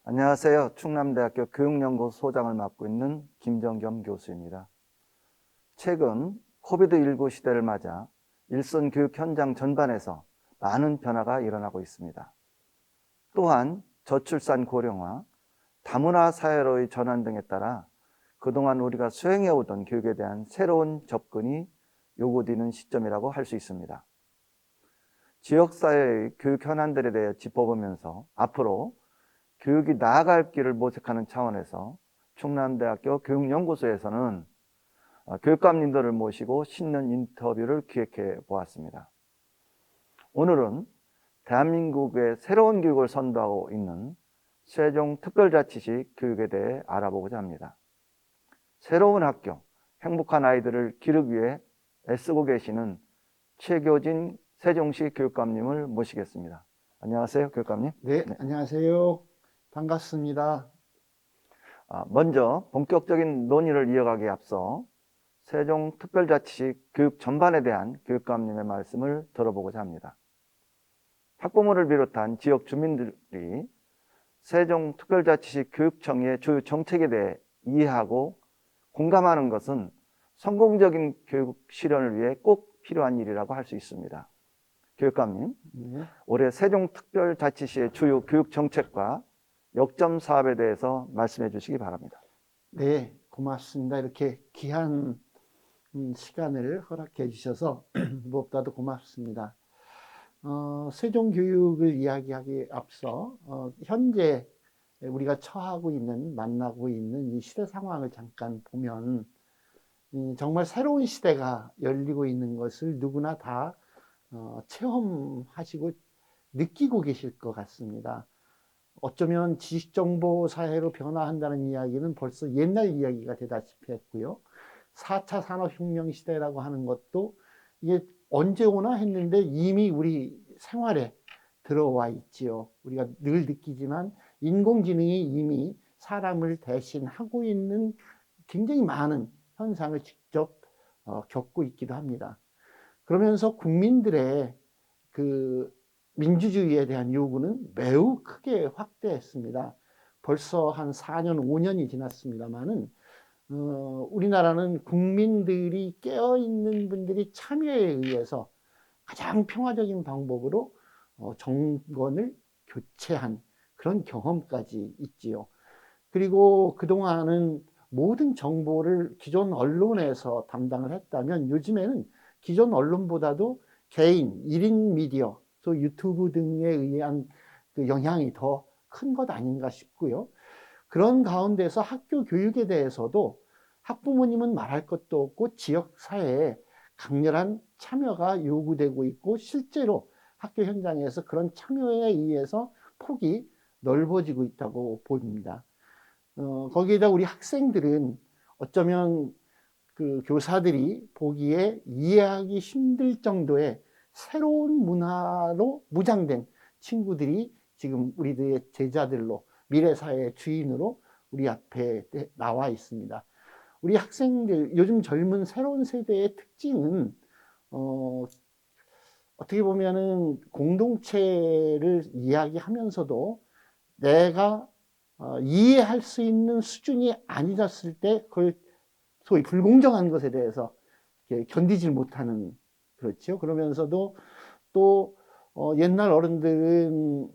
안녕하세요. 충남대학교 교육연구소 소장을 맡고 있는 김정겸 교수입니다. 최근 코비드19 시대를 맞아 일선 교육 현장 전반에서 많은 변화가 일어나고 있습니다. 또한 저출산 고령화, 다문화 사회로의 전환 등에 따라 그동안 우리가 수행해오던 교육에 대한 새로운 접근이 요구되는 시점이라고 할 수 있습니다. 지역사회의 교육 현안들에 대해 짚어보면서 앞으로 교육이 나아갈 길을 모색하는 차원에서 충남대학교 교육연구소에서는 교육감님들을 모시고 신년 인터뷰를 기획해 보았습니다. 오늘은 대한민국의 새로운 교육을 선도하고 있는 세종특별자치시 교육에 대해 알아보고자 합니다. 새로운 학교, 행복한 아이들을 기르기 위해 애쓰고 계시는 최교진 세종시 교육감님을 모시겠습니다. 안녕하세요, 교육감님. 네, 안녕하세요. 반갑습니다. 먼저 본격적인 논의를 이어가기에 앞서 세종특별자치시 교육 전반에 대한 교육감님의 말씀을 들어보고자 합니다. 학부모를 비롯한 지역 주민들이 세종특별자치시 교육청의 주요 정책에 대해 이해하고 공감하는 것은 성공적인 교육 실현을 위해 꼭 필요한 일이라고 할 수 있습니다. 교육감님, 네, 올해 세종특별자치시의 주요 교육 정책과 역점 사업에 대해서 말씀해 주시기 바랍니다. 네, 고맙습니다. 이렇게 귀한 시간을 허락해 주셔서 무엇보다도 고맙습니다. 세종교육을 이야기하기에 앞서 현재 우리가 만나고 있는 이 시대 상황을 잠깐 보면 정말 새로운 시대가 열리고 있는 것을 누구나 다 체험하시고 느끼고 계실 것 같습니다. 어쩌면 지식정보 사회로 변화한다는 이야기는 벌써 옛날 이야기가 되다시피 했고요. 4차 산업혁명 시대라고 하는 것도 이게 언제 오나 했는데 이미 우리 생활에 들어와 있지요. 우리가 늘 느끼지만 인공지능이 이미 사람을 대신하고 있는 굉장히 많은 현상을 직접 겪고 있기도 합니다. 그러면서 국민들의 그 민주주의에 대한 요구는 매우 크게 확대했습니다. 벌써 한 4년, 5년이 지났습니다만은 우리나라는 국민들이 깨어있는 분들이 참여에 의해서 가장 평화적인 방법으로 정권을 교체한 그런 경험까지 있지요. 그리고 그동안은 모든 정보를 기존 언론에서 담당을 했다면 요즘에는 기존 언론보다도 개인, 1인 미디어, 또 유튜브 등에 의한 그 영향이 더 큰 것 아닌가 싶고요. 그런 가운데서 학교 교육에 대해서도 학부모님은 말할 것도 없고 지역사회에 강렬한 참여가 요구되고 있고 실제로 학교 현장에서 그런 참여에 의해서 폭이 넓어지고 있다고 봅니다. 거기에다 우리 학생들은 어쩌면 그 교사들이 보기에 이해하기 힘들 정도의 새로운 문화로 무장된 친구들이 지금 우리들의 제자들로 미래 사회의 주인으로 우리 앞에 나와 있습니다. 우리 학생들, 요즘 젊은 새로운 세대의 특징은 어떻게 보면은 공동체를 이야기하면서도 내가 이해할 수 있는 수준이 아니었을 때 그걸 소위 불공정한 것에 대해서 견디질 못하는, 그렇죠. 그러면서도 또 옛날 어른들은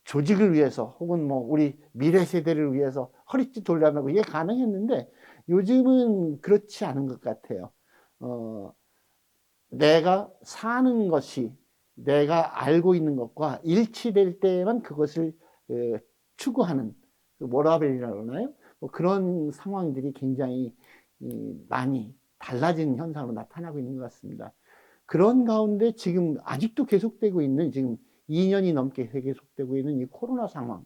조직을 위해서 혹은 뭐 우리 미래 세대를 위해서 허리띠 돌려매고 이게 가능했는데 요즘은 그렇지 않은 것 같아요. 내가 사는 것이 내가 알고 있는 것과 일치될 때에만 그것을 추구하는 워라밸이라고 그러나요? 뭐 그런 상황들이 굉장히 많이 달라진 현상으로 나타나고 있는 것 같습니다. 그런 가운데 지금 아직도 계속되고 있는, 지금 2년이 넘게 계속되고 있는 이 코로나 상황,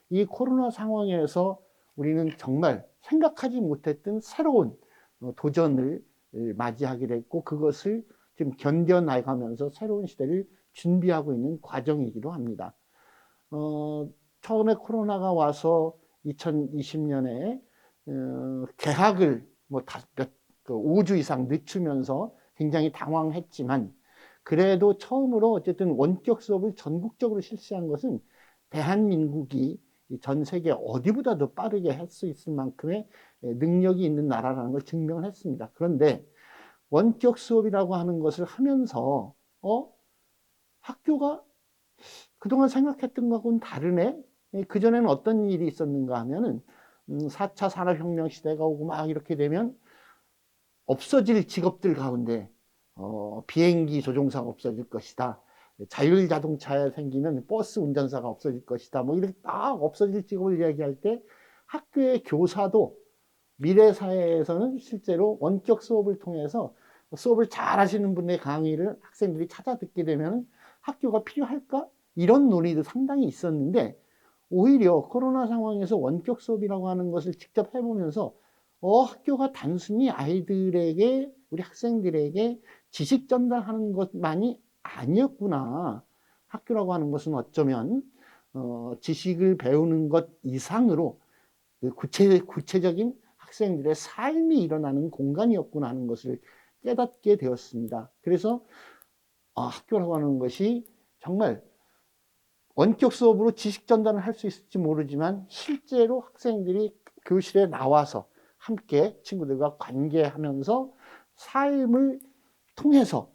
이 코로나 상황에서 우리는 정말 생각하지 못했던 새로운 도전을 맞이하게 됐고 그것을 지금 견뎌나가면서 새로운 시대를 준비하고 있는 과정이기도 합니다. 처음에 코로나가 와서 2020년에 개학을 뭐 5주 이상 늦추면서 굉장히 당황했지만 그래도 처음으로 어쨌든 원격 수업을 전국적으로 실시한 것은 대한민국이 전 세계 어디보다도 빠르게 할 수 있을 만큼의 능력이 있는 나라라는 걸 증명을 했습니다. 그런데 원격 수업이라고 하는 것을 하면서 학교가 그동안 생각했던 것하고는 다르네. 그전에는 어떤 일이 있었는가 하면은 4차 산업혁명 시대가 오고 막 이렇게 되면 없어질 직업들 가운데 비행기 조종사가 없어질 것이다. 자율자동차에 생기면 버스 운전사가 없어질 것이다. 뭐 이렇게 딱 없어질 직업을 이야기할 때 학교의 교사도 미래 사회에서는 실제로 원격 수업을 통해서 수업을 잘 하시는 분의 강의를 학생들이 찾아 듣게 되면 학교가 필요할까? 이런 논의도 상당히 있었는데 오히려 코로나 상황에서 원격 수업이라고 하는 것을 직접 해보면서 학교가 단순히 아이들에게, 우리 학생들에게 지식 전달하는 것만이 아니었구나. 학교라고 하는 것은 어쩌면 지식을 배우는 것 이상으로 구체적인 학생들의 삶이 일어나는 공간이었구나 하는 것을 깨닫게 되었습니다. 그래서 학교라고 하는 것이 정말 원격 수업으로 지식 전달을 할 수 있을지 모르지만 실제로 학생들이 교실에 나와서 함께 친구들과 관계하면서 삶을 통해서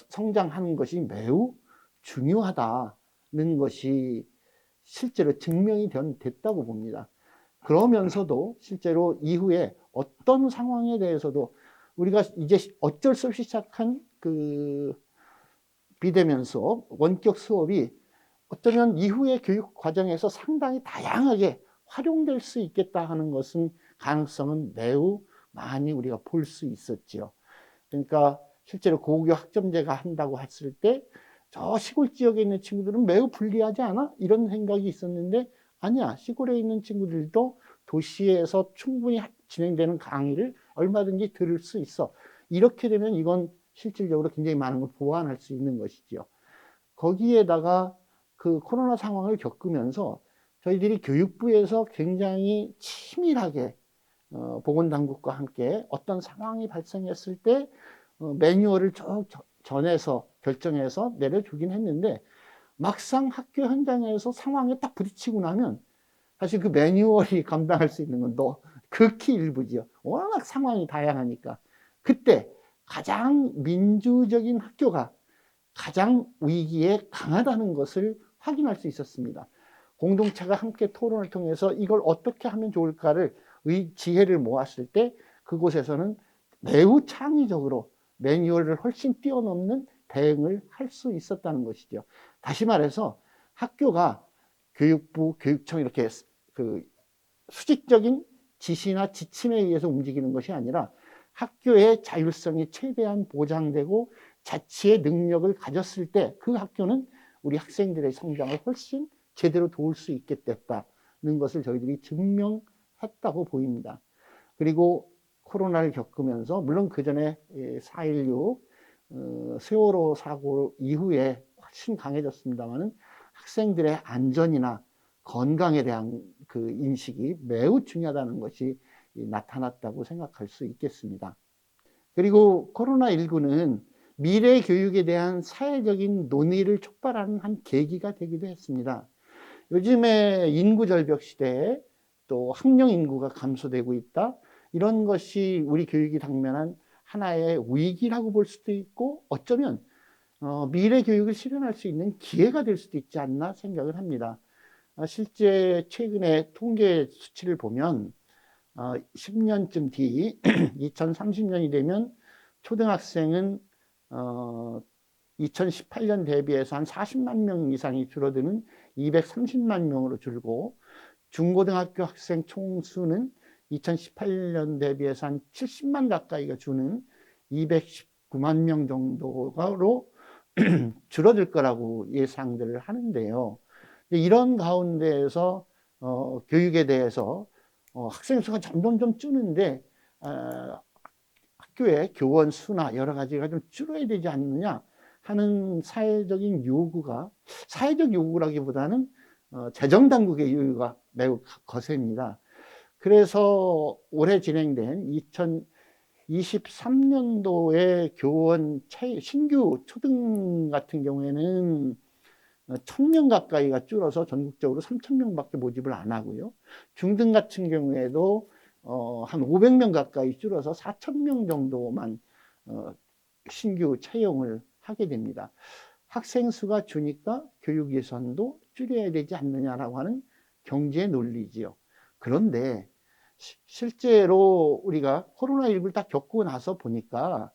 성장하는 것이 매우 중요하다는 것이 실제로 증명이 됐다고 봅니다. 그러면서도 실제로 이후에 어떤 상황에 대해서도 우리가 이제 어쩔 수 없이 시작한 그 비대면 수업, 원격 수업이 어쩌면 이후의 교육 과정에서 상당히 다양하게 활용될 수 있겠다 하는 것은 가능성은 매우 많이 우리가 볼 수 있었지요. 그러니까 실제로 고교 학점제가 한다고 했을 때 저 시골 지역에 있는 친구들은 매우 불리하지 않아? 이런 생각이 있었는데 아니야. 시골에 있는 친구들도 도시에서 충분히 진행되는 강의를 얼마든지 들을 수 있어. 이렇게 되면 이건 실질적으로 굉장히 많은 걸 보완할 수 있는 것이지요. 거기에다가 그 코로나 상황을 겪으면서 저희들이 교육부에서 굉장히 치밀하게 보건당국과 함께 어떤 상황이 발생했을 때 매뉴얼을 전해서 결정해서 내려주긴 했는데 막상 학교 현장에서 상황에 딱 부딪히고 나면 사실 그 매뉴얼이 감당할 수 있는 건 극히 일부지요. 워낙 상황이 다양하니까. 그때 가장 민주적인 학교가 가장 위기에 강하다는 것을 확인할 수 있었습니다. 공동체가 함께 토론을 통해서 이걸 어떻게 하면 좋을까를 지혜를 모았을 때 그곳에서는 매우 창의적으로 매뉴얼을 훨씬 뛰어넘는 대응을 할 수 있었다는 것이죠. 다시 말해서 학교가 교육부, 교육청 이렇게 그 수직적인 지시나 지침에 의해서 움직이는 것이 아니라 학교의 자율성이 최대한 보장되고 자치의 능력을 가졌을 때 그 학교는 우리 학생들의 성장을 훨씬 제대로 도울 수 있겠다는 것을 저희들이 증명했다고 보입니다. 그리고 코로나를 겪으면서 물론 그 전에 4.16 세월호 사고 이후에 훨씬 강해졌습니다만은 학생들의 안전이나 건강에 대한 그 인식이 매우 중요하다는 것이 나타났다고 생각할 수 있겠습니다. 그리고 코로나19는 미래 교육에 대한 사회적인 논의를 촉발하는 한 계기가 되기도 했습니다. 요즘에 인구 절벽 시대에 또 학령 인구가 감소되고 있다. 이런 것이 우리 교육이 당면한 하나의 위기라고 볼 수도 있고 어쩌면 미래 교육을 실현할 수 있는 기회가 될 수도 있지 않나 생각을 합니다. 실제 최근에 통계 수치를 보면 10년쯤 뒤 2030년이 되면 초등학생은 2018년 대비해서 한 40만 명 이상이 줄어드는 230만 명으로 줄고 중고등학교 학생 총수는 2018년 대비해서 한 70만 가까이가 주는 219만 명 정도로 줄어들 거라고 예상들을 하는데요. 이런 가운데에서 교육에 대해서 학생 수가 점점 줄는데 학교의 교원 수나 여러 가지가 좀 줄어야 되지 않느냐 하는 사회적인 요구가 사회적 요구라기보다는 재정 당국의 요구가 매우 거셉니다. 그래서 올해 진행된 2023년도에 교원 신규 초등 같은 경우에는 1000명 가까이가 줄어서 전국적으로 3000명밖에 모집을 안 하고요. 중등 같은 경우에도 한 500명 가까이 줄어서 4000명 정도만 신규 채용을 하게 됩니다. 학생 수가 주니까 교육 예산도 줄여야 되지 않느냐라고 하는 경제 논리지요. 그런데 실제로 우리가 코로나19를 딱 겪고 나서 보니까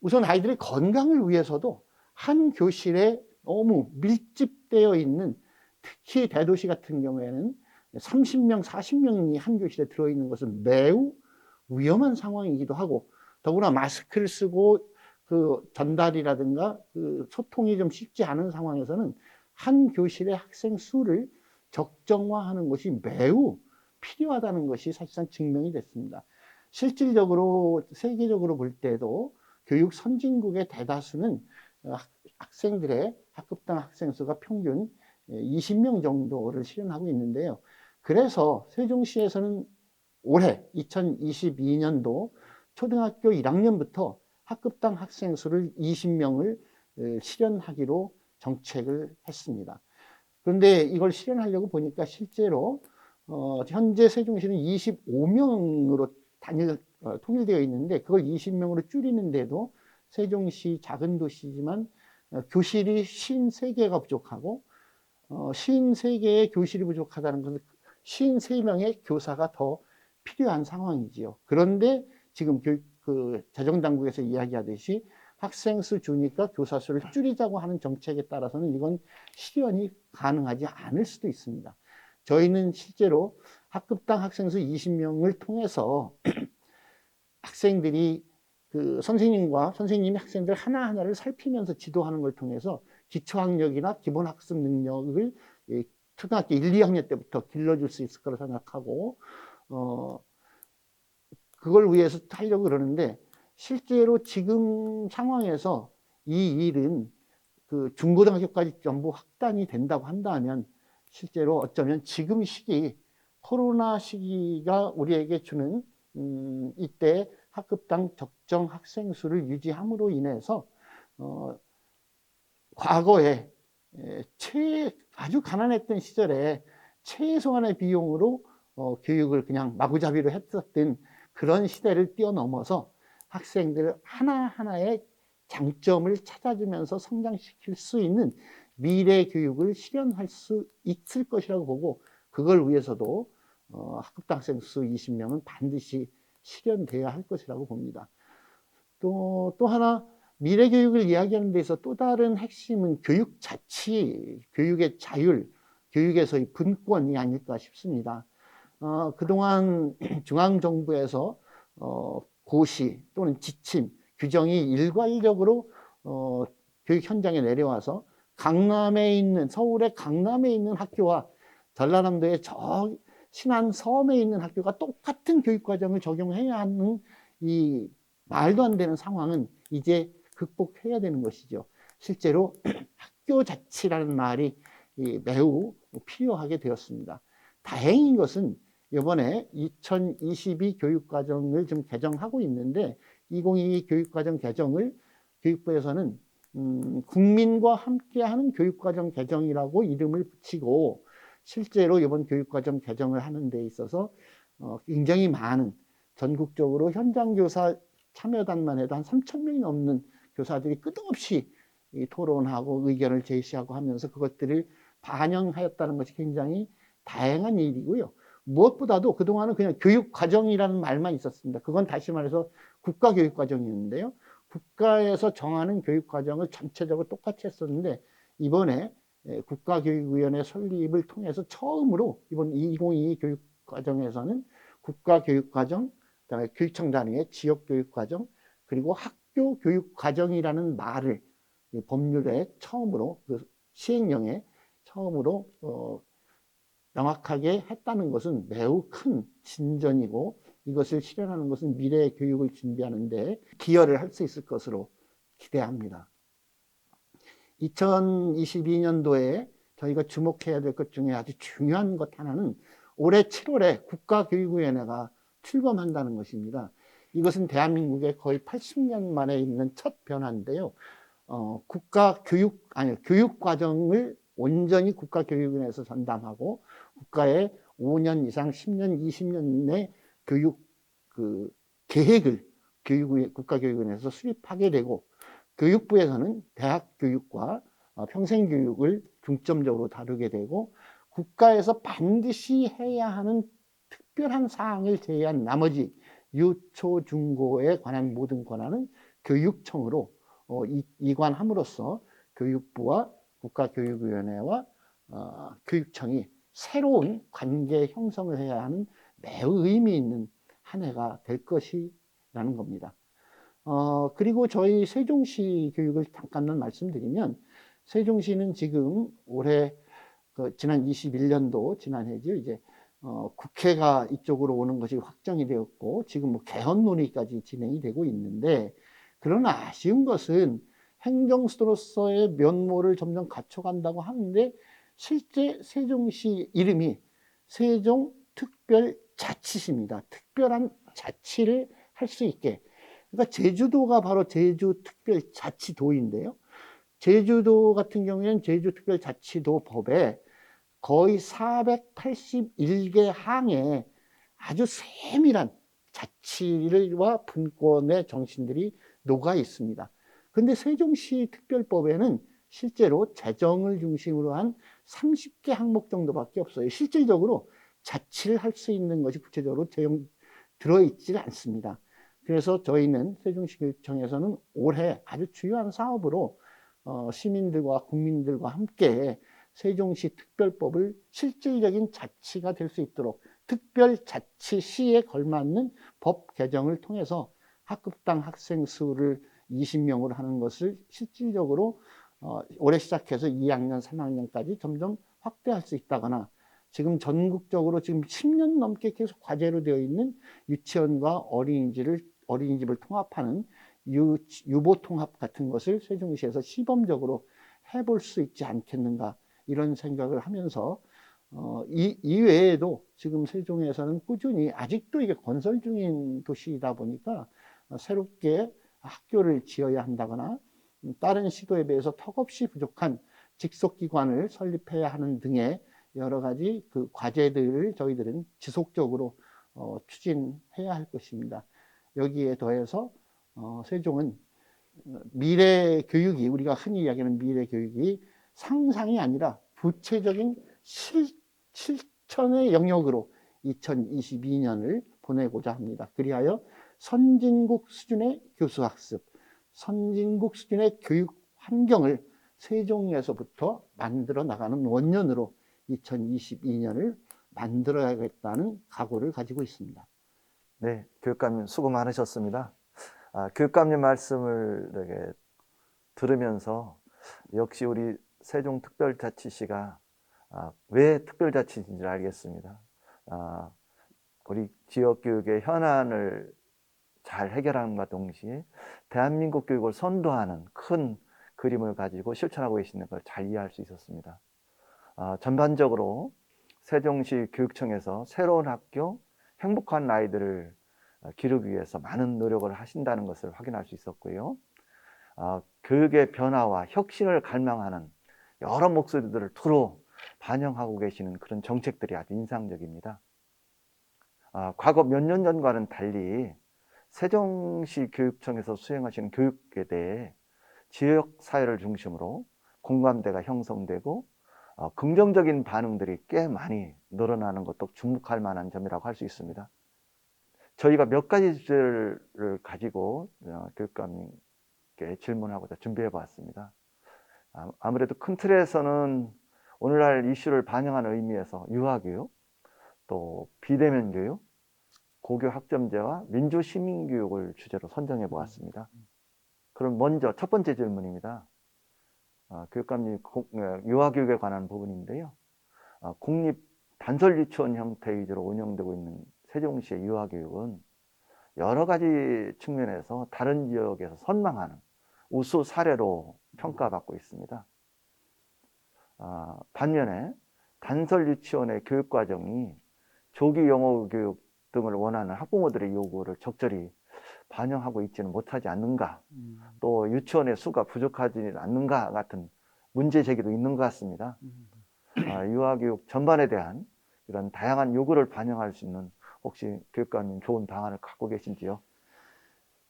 우선 아이들의 건강을 위해서도 한 교실에 너무 밀집되어 있는, 특히 대도시 같은 경우에는 30명, 40명이 한 교실에 들어있는 것은 매우 위험한 상황이기도 하고, 더구나 마스크를 쓰고 그 전달이라든가 그 소통이 좀 쉽지 않은 상황에서는 한 교실의 학생 수를 적정화하는 것이 매우 필요하다는 것이 사실상 증명이 됐습니다. 실질적으로 세계적으로 볼 때도 교육 선진국의 대다수는 학생들의 학급당 학생 수가 평균 20명 정도를 실현하고 있는데요. 그래서 세종시에서는 올해 2022년도 초등학교 1학년부터 학급당 학생 수를 20명을 실현하기로 정책을 했습니다. 그런데 이걸 실현하려고 보니까 실제로 현재 세종시는 25명으로 통일되어 있는데, 그걸 20명으로 줄이는데도 세종시 작은 도시지만 교실이 53개가 부족하고, 53개의 교실이 부족하다는 것은 53명의 교사가 더 필요한 상황이지요. 그런데 지금 재정당국에서 이야기하듯이 학생 수 주니까 교사 수를 줄이자고 하는 정책에 따라서는 이건 실현이 가능하지 않을 수도 있습니다. 저희는 실제로 학급당 학생 수 20명을 통해서 학생들이 선생님과 선생님이 학생들 하나하나를 살피면서 지도하는 걸 통해서 기초학력이나 기본학습 능력을 초등학교 1, 2학년 때부터 길러줄 수 있을 거라 생각하고, 그걸 위해서 하려고 그러는데, 실제로 지금 상황에서 이 일은 중고등학교까지 전부 확단이 된다고 한다면, 실제로 어쩌면 지금 시기, 코로나 시기가 우리에게 주는 이때 학급당 적정 학생 수를 유지함으로 인해서 과거에 아주 가난했던 시절에 최소한의 비용으로 교육을 그냥 마구잡이로 했었던 그런 시대를 뛰어넘어서 학생들 하나하나의 장점을 찾아주면서 성장시킬 수 있는 미래 교육을 실현할 수 있을 것이라고 보고, 그걸 위해서도 학급당 학생 수 20명은 반드시 실현돼야 할 것이라고 봅니다. 또 하나, 미래 교육을 이야기하는 데 있어 또 다른 핵심은 교육 자치, 교육의 자율, 교육에서의 분권이 아닐까 싶습니다. 그동안 중앙정부에서 고시 또는 지침, 규정이 일괄적으로 교육 현장에 내려와서 서울의 강남에 있는 학교와 전라남도의 저 신안 섬에 있는 학교가 똑같은 교육과정을 적용해야 하는 이 말도 안 되는 상황은 이제 극복해야 되는 것이죠. 실제로 학교 자치라는 말이 매우 필요하게 되었습니다. 다행인 것은 이번에 2022 교육과정을 좀 개정하고 있는데, 2022 교육과정 개정을 교육부에서는 국민과 함께하는 교육과정 개정이라고 이름을 붙이고, 실제로 이번 교육과정 개정을 하는 데 있어서 굉장히 많은, 전국적으로 현장교사 참여단만 해도 한 3,000명이 넘는 교사들이 끝없이 토론하고 의견을 제시하고 하면서 그것들을 반영하였다는 것이 굉장히 다행한 일이고요. 무엇보다도 그동안은 그냥 교육과정이라는 말만 있었습니다. 그건 다시 말해서 국가교육과정이었는데요. 국가에서 정하는 교육과정을 전체적으로 똑같이 했었는데, 이번에 국가교육위원회 설립을 통해서 처음으로 이번 2022 교육과정에서는 국가교육과정, 그다음에 교육청 단위의 지역교육과정, 그리고 학교교육과정이라는 말을 법률에 처음으로, 시행령에 처음으로 명확하게 했다는 것은 매우 큰 진전이고, 이것을 실현하는 것은 미래의 교육을 준비하는 데 기여를 할 수 있을 것으로 기대합니다. 2022년도에 저희가 주목해야 될 것 중에 아주 중요한 것 하나는 올해 7월에 국가교육위원회가 출범한다는 것입니다. 이것은 대한민국에 거의 80년 만에 있는 첫 변화인데요. 교육과정을 온전히 국가교육원에서 전담하고 국가의 5년 이상 10년, 20년 내 교육 계획을 국가교육원에서 수립하게 되고 교육부에서는 대학 교육과 평생교육을 중점적으로 다루게 되고 국가에서 반드시 해야 하는 특별한 사항을 제외한 나머지 유초, 중고에 관한 모든 권한은 교육청으로 이관함으로써 교육부와 국가교육위원회와 교육청이 새로운 관계 형성을 해야 하는 매우 의미 있는 한 해가 될 것이라는 겁니다. 그리고 저희 세종시 교육을 잠깐만 말씀드리면 세종시는 지금 올해 지난 21년도 지난해죠. 이제 국회가 이쪽으로 오는 것이 확정이 되었고 지금 뭐 개헌 논의까지 진행이 되고 있는데 그러나 아쉬운 것은 행정수도로서의 면모를 점점 갖춰간다고 하는데 실제 세종시 이름이 세종특별자치시입니다. 특별한 자치를 할 수 있게. 그러니까 제주도가 바로 제주특별자치도인데요. 제주도 같은 경우에는 제주특별자치도법에 거의 481개 항에 아주 세밀한 자치와 분권의 정신들이 녹아 있습니다. 그런데 세종시 특별법에는 실제로 재정을 중심으로 한 30개 항목 정도밖에 없어요. 실질적으로 자치를 할 수 있는 것이 구체적으로 들어있지 않습니다. 그래서 저희는 세종시교육청에서는 올해 아주 중요한 사업으로 시민들과 국민들과 함께 세종시 특별법을 실질적인 자치가 될 수 있도록 특별자치시에 걸맞는 법 개정을 통해서 학급당 학생 수를 20명으로 하는 것을 실질적으로 올해 시작해서 2학년, 3학년까지 점점 확대할 수 있다거나 지금 전국적으로 지금 10년 넘게 계속 과제로 되어 있는 유치원과 어린이집을 통합하는 유보통합 같은 것을 세종시에서 시범적으로 해볼 수 있지 않겠는가 이런 생각을 하면서 이 외에도 지금 세종에서는 꾸준히 아직도 이게 건설 중인 도시이다 보니까 새롭게 학교를 지어야 한다거나 다른 시도에 비해서 턱없이 부족한 직속기관을 설립해야 하는 등의 여러 가지 그 과제들을 저희들은 지속적으로 추진해야 할 것입니다. 여기에 더해서 세종은 미래 교육이 우리가 흔히 이야기하는 미래 교육이 상상이 아니라 구체적인 실천의 영역으로 2022년을 보내고자 합니다. 그리하여 선진국 수준의 교수학습, 선진국 수준의 교육 환경을 세종에서부터 만들어 나가는 원년으로 2022년을 만들어야겠다는 각오를 가지고 있습니다. 네, 교육감님 수고 많으셨습니다. 교육감님 말씀을 이렇게 들으면서 역시 우리 세종특별자치시가 왜 특별자치인지 알겠습니다. 우리 지역교육의 현안을 잘 해결하는과 동시에 대한민국 교육을 선도하는 큰 그림을 가지고 실천하고 계시는 걸 잘 이해할 수 있었습니다. 전반적으로 세종시 교육청에서 새로운 학교, 행복한 아이들을 기르기 위해서 많은 노력을 하신다는 것을 확인할 수 있었고요. 교육의 변화와 혁신을 갈망하는 여러 목소리들을 두루 반영하고 계시는 그런 정책들이 아주 인상적입니다. 과거 몇 년 전과는 달리 세종시 교육청에서 수행하시는 교육에 대해 지역사회를 중심으로 공감대가 형성되고 긍정적인 반응들이 꽤 많이 늘어나는 것도 주목할 만한 점이라고 할 수 있습니다. 저희가 몇 가지 주제를 가지고 교육감님께 질문하고자 준비해 봤습니다. 아무래도 큰 틀에서는 오늘날 이슈를 반영하는 의미에서 유아교육, 또 비대면 교육, 고교 학점제와 민주시민교육을 주제로 선정해 보았습니다. 그럼 먼저 첫 번째 질문입니다. 교육감님, 유아교육에 관한 부분인데요. 공립 단설 유치원 형태 위주로 운영되고 있는 세종시의 유아교육은 여러 가지 측면에서 다른 지역에서 선망하는 우수 사례로 평가받고 있습니다. 반면에 단설 유치원의 교육과정이 조기 영어 교육 등을 원하는 학부모들의 요구를 적절히 반영하고 있지는 못하지 않는가, 또 유치원의 수가 부족하지는 않는가 같은 문제 제기도 있는 것 같습니다. 유아교육 전반에 대한 이런 다양한 요구를 반영할 수 있는 혹시 교육감님 좋은 방안을 갖고 계신지요?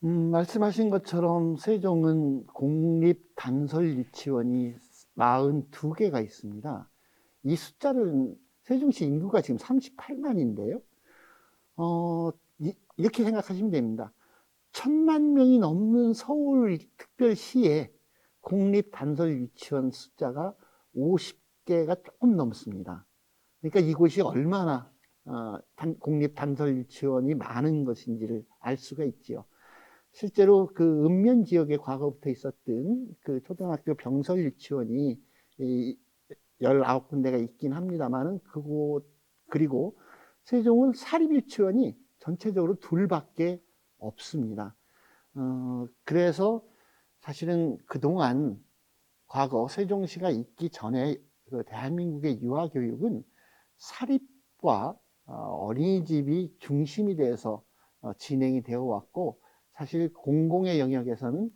말씀하신 것처럼 세종은 공립 단설 유치원이 42개가 있습니다. 이 숫자는 세종시 인구가 지금 38만인데요. 이렇게 생각하시면 됩니다. 1000만 명이 넘는 서울 특별시에 공립 단설 유치원 숫자가 50개가 조금 넘습니다. 그러니까 이곳이 얼마나 공립 단설 유치원이 많은 것인지를 알 수가 있지요. 실제로 그 읍면 지역에 과거부터 있었던 그 초등학교 병설 유치원이 19군데가 있긴 합니다만은 그리고 세종은 사립 유치원이 전체적으로 둘밖에 없습니다. 그래서 사실은 그동안 과거 세종시가 있기 전에 그 대한민국의 유아교육은 사립과 어린이집이 중심이 돼서 진행이 되어 왔고, 사실 공공의 영역에서는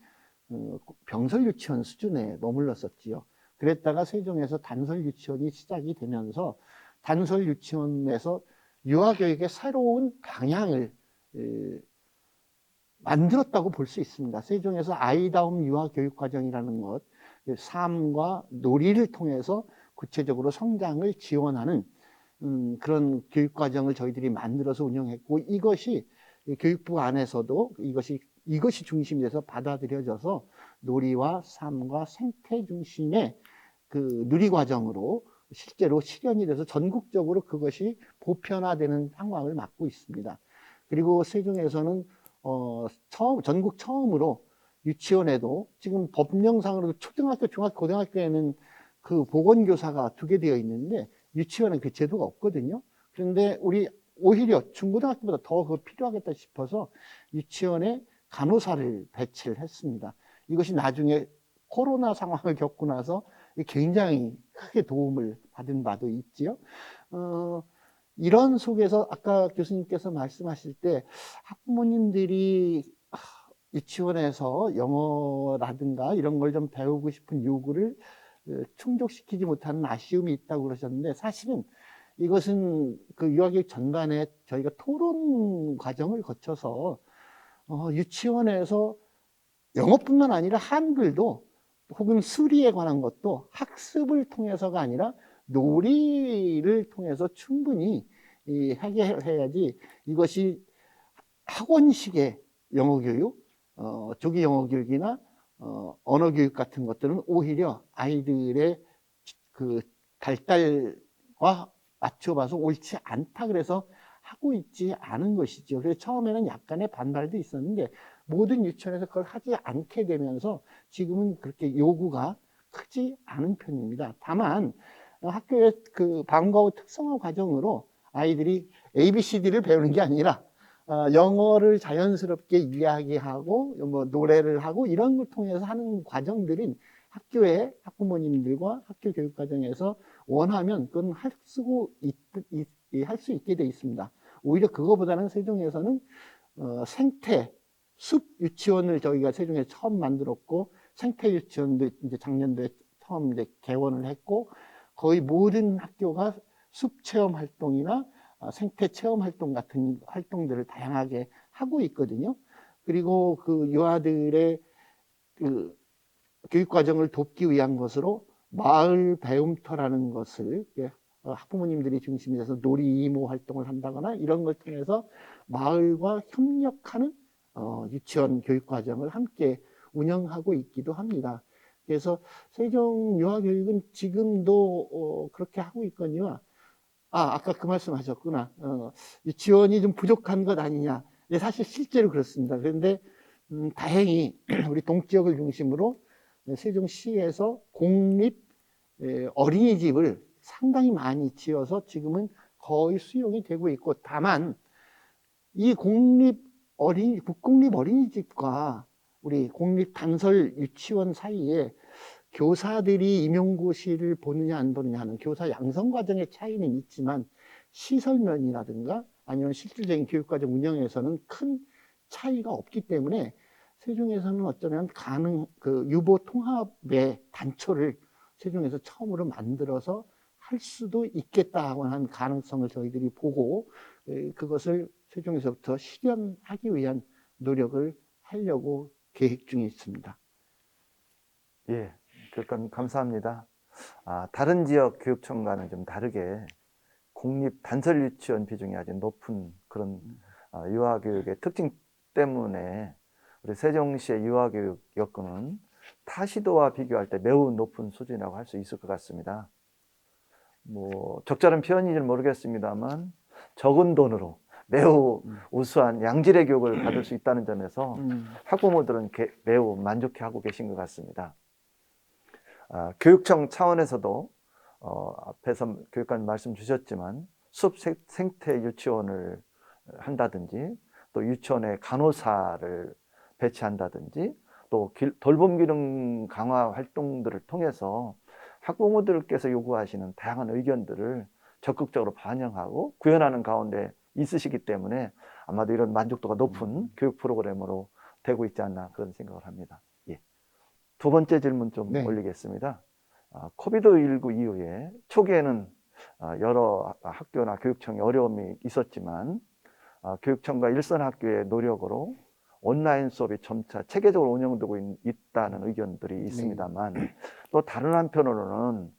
병설 유치원 수준에 머물렀었지요. 그랬다가 세종에서 단설 유치원이 시작이 되면서 단설 유치원에서 유아교육의 새로운 방향을 만들었다고 볼 수 있습니다. 세종에서 아이다움 유아교육과정이라는 것, 삶과 놀이를 통해서 구체적으로 성장을 지원하는 그런 교육과정을 저희들이 만들어서 운영했고, 이것이 교육부 안에서도 이것이 중심이 돼서 받아들여져서 놀이와 삶과 생태 중심의 그 누리과정으로 실제로 실현이 돼서 전국적으로 그것이 보편화되는 상황을 맞고 있습니다. 그리고 세종에서는 전국 처음으로 유치원에도 지금 법령상으로도 초등학교, 중학교, 고등학교에는 그 보건교사가 2개 되어 있는데 유치원은 그 제도가 없거든요. 그런데 우리 오히려 중고등학교보다 더 필요하겠다 싶어서 유치원에 간호사를 배치를 했습니다. 이것이 나중에 코로나 상황을 겪고 나서 굉장히 크게 도움을 받은 바도 있지요. 이런 속에서 아까 교수님께서 말씀하실 때 학부모님들이 유치원에서 영어라든가 이런 걸 좀 배우고 싶은 요구를 충족시키지 못하는 아쉬움이 있다고 그러셨는데, 사실은 이것은 그 유아교육 전반에 저희가 토론 과정을 거쳐서 유치원에서 영어뿐만 아니라 한글도 혹은 수리에 관한 것도 학습을 통해서가 아니라 놀이를 통해서 충분히 해결해야지, 이것이 학원식의 영어교육, 조기 영어교육이나 언어교육 같은 것들은 오히려 아이들의 그 발달과 맞춰봐서 옳지 않다 그래서 하고 있지 않은 것이죠. 그래서 처음에는 약간의 반발도 있었는데 모든 유치원에서 그걸 하지 않게 되면서 지금은 그렇게 요구가 크지 않은 편입니다. 다만 학교의 그 방과 후 특성화 과정으로 아이들이 ABCD를 배우는 게 아니라 영어를 자연스럽게 이야기하고 뭐 노래를 하고 이런 걸 통해서 하는 과정들은 학교의 학부모님들과 학교 교육 과정에서 원하면 그건 할 수 있게 돼 있습니다. 오히려 그거보다는 세종에서는 생태 숲 유치원을 저희가 세종에 처음 만들었고, 생태 유치원도 이제 작년도에 처음 이제 개원을 했고, 거의 모든 학교가 숲 체험 활동이나 생태 체험 활동 같은 활동들을 다양하게 하고 있거든요. 그리고 그 유아들의 그 교육 과정을 돕기 위한 것으로 마을 배움터라는 것을 학부모님들이 중심이 돼서 놀이 이모 활동을 한다거나 이런 걸 통해서 마을과 협력하는 유치원 교육 과정을 함께 운영하고 있기도 합니다. 그래서 세종 유아교육은 지금도 그렇게 하고 있거니와, 아까 그 말씀 하셨구나. 유치원이 좀 부족한 것 아니냐. 사실 실제로 그렇습니다. 그런데 다행히 우리 동지역을 중심으로 세종시에서 공립 어린이집을 상당히 많이 지어서 지금은 거의 수용이 되고 있고, 다만 이 국공립 어린이집과 우리 공립 단설 유치원 사이에 교사들이 임용고시를 보느냐 안 보느냐 하는 교사 양성 과정의 차이는 있지만 시설면이라든가 아니면 실질적인 교육과정 운영에서는 큰 차이가 없기 때문에 세종에서는 어쩌면 유보 통합의 단초를 세종에서 처음으로 만들어서 할 수도 있겠다 하고 한 가능성을 저희들이 보고 그것을 세종에서부터 실현하기 위한 노력을 하려고 계획 중에 있습니다. 예, 교육감 감사합니다. 다른 지역 교육청과는 좀 다르게 공립 단설 유치원 비중이 아주 높은 그런 유아교육의 특징 때문에 우리 세종시의 유아교육 여건은 타 시도와 비교할 때 매우 높은 수준이라고 할 수 있을 것 같습니다. 뭐 적절한 표현인지 모르겠습니다만 적은 돈으로 매우 우수한 양질의 교육을 받을 수 있다는 점에서 학부모들은 매우 만족해하고 계신 것 같습니다. 교육청 차원에서도 앞에서 교육관님 말씀 주셨지만 숲 생태 유치원을 한다든지 또 유치원에 간호사를 배치한다든지 또 돌봄 기능 강화 활동들을 통해서 학부모들께서 요구하시는 다양한 의견들을 적극적으로 반영하고 구현하는 가운데 있으시기 때문에 아마도 이런 만족도가 높은 교육 프로그램으로 되고 있지 않나 그런 생각을 합니다. 예. 두 번째 질문 좀 네. 올리겠습니다. 코비드19 이후에 초기에는 여러 학교나 교육청에 어려움이 있었지만 교육청과 일선 학교의 노력으로 온라인 수업이 점차 체계적으로 운영되고 있다는 의견들이 있습니다만 또 다른 한편으로는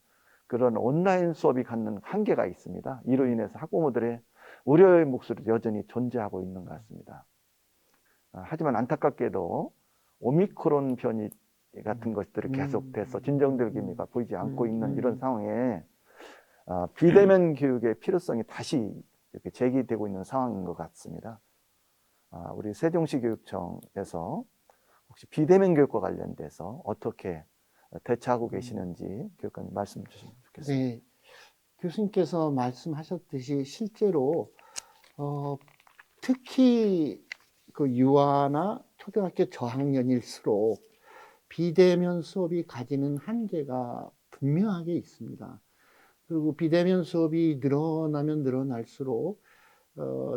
그런 온라인 수업이 갖는 한계가 있습니다. 이로 인해서 학부모들의 우려의 목소리도 여전히 존재하고 있는 것 같습니다. 하지만 안타깝게도 오미크론 변이 같은 것들이 계속돼서 진정될 기미가 보이지 않고 있는 이런 상황에 비대면 교육의 필요성이 다시 이렇게 제기되고 있는 상황인 것 같습니다. 우리 세종시 교육청에서 혹시 비대면 교육과 관련돼서 어떻게 대처하고 계시는지 교육관님 말씀 주시면 좋겠습니다. 네, 교수님께서 말씀하셨듯이 실제로 특히 그 유아나 초등학교 저학년일수록 비대면 수업이 가지는 한계가 분명하게 있습니다. 그리고 비대면 수업이 늘어나면 늘어날수록